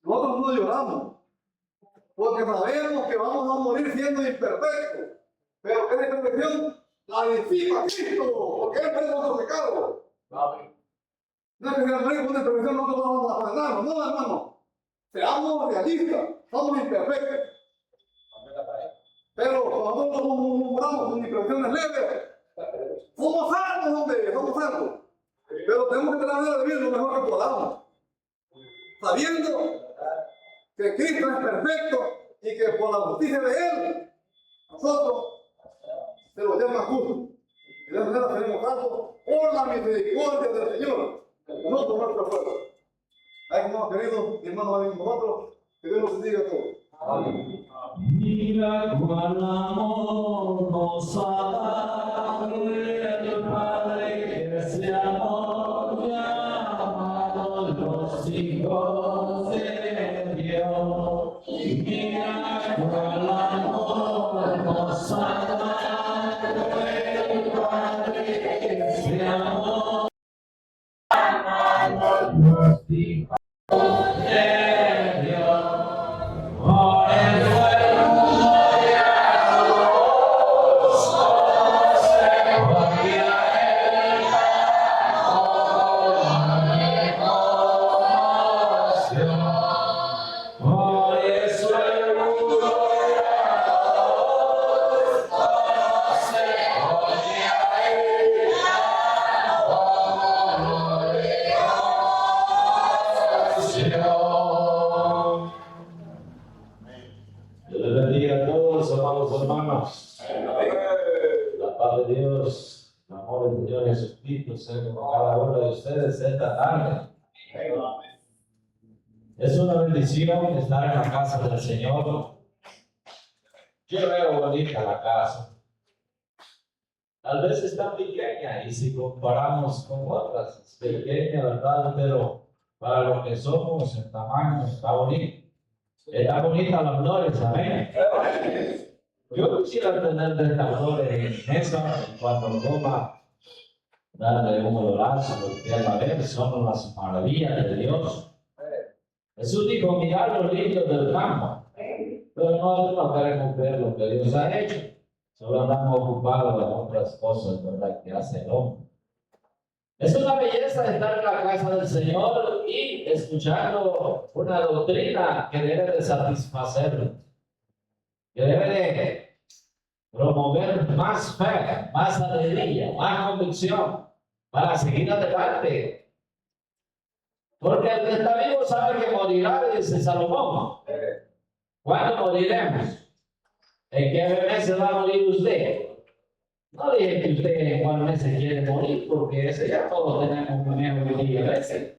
Nosotros no lloramos. Porque sabemos que vamos a morir siendo imperfectos. Pero esa imperfección la disipa Cristo. Porque Él es nuestro pecado. No es que se la morir con una imperfección, nosotros vamos a condenarnos. No, hermano. Seamos realistas. Somos imperfectos. Pero cuando nosotros moramos con imperfecciones leves, somos santos, hombre, somos santos. Pero tenemos que tratar de vivir lo mejor que podamos. Sabiendo que Cristo es perfecto y que por la justicia de Él, nosotros se lo llama justo. Y de esa manera tenemos caso por la misericordia del Señor, no por nuestra fuerza. Ahí, hermanos queridos, hermanos con nosotros, que Dios nos bendiga a todos. Amén. Mira cuál amor nos ha dado el Padre, que ese amor llamado los hijos de Dios. Mira cuál amor nos ha dado el Padre, que ese amor llamado los hijos de Dios. Dios les bendiga a todos, amados hermanos. La paz de Dios, el amor del Señor Jesucristo sea con cada uno de ustedes esta tarde. Es una bendición estar en la casa del Señor. Yo veo bonita la casa. Tal vez está pequeña y si comparamos con otras, es pequeña, ¿verdad? Pero para lo que somos, el tamaño está bonito. Está bonita las flores, amén. Yo quisiera tener de estas flores en mesa cuando coma, darle un oloroso, porque a la vez son las maravillas de Dios. Jesús dijo, mirad los lirios del campo, pero no queremos ver lo que Dios ha hecho. Solo andamos ocupados en otras cosas, ¿verdad?, que hace el hombre. Es una belleza estar en la casa del Señor y escuchando una doctrina que debe de satisfacerlo, que debe de promover más fe, más alegría, más convicción para seguir adelante. Porque el que está vivo sabe que morirá, dice Salomón. ¿Cuándo moriremos? ¿En qué mes va a morir usted? No dije que usted en cuál mes se quiere morir, porque ese ya todos tenemos un mejor día a veces.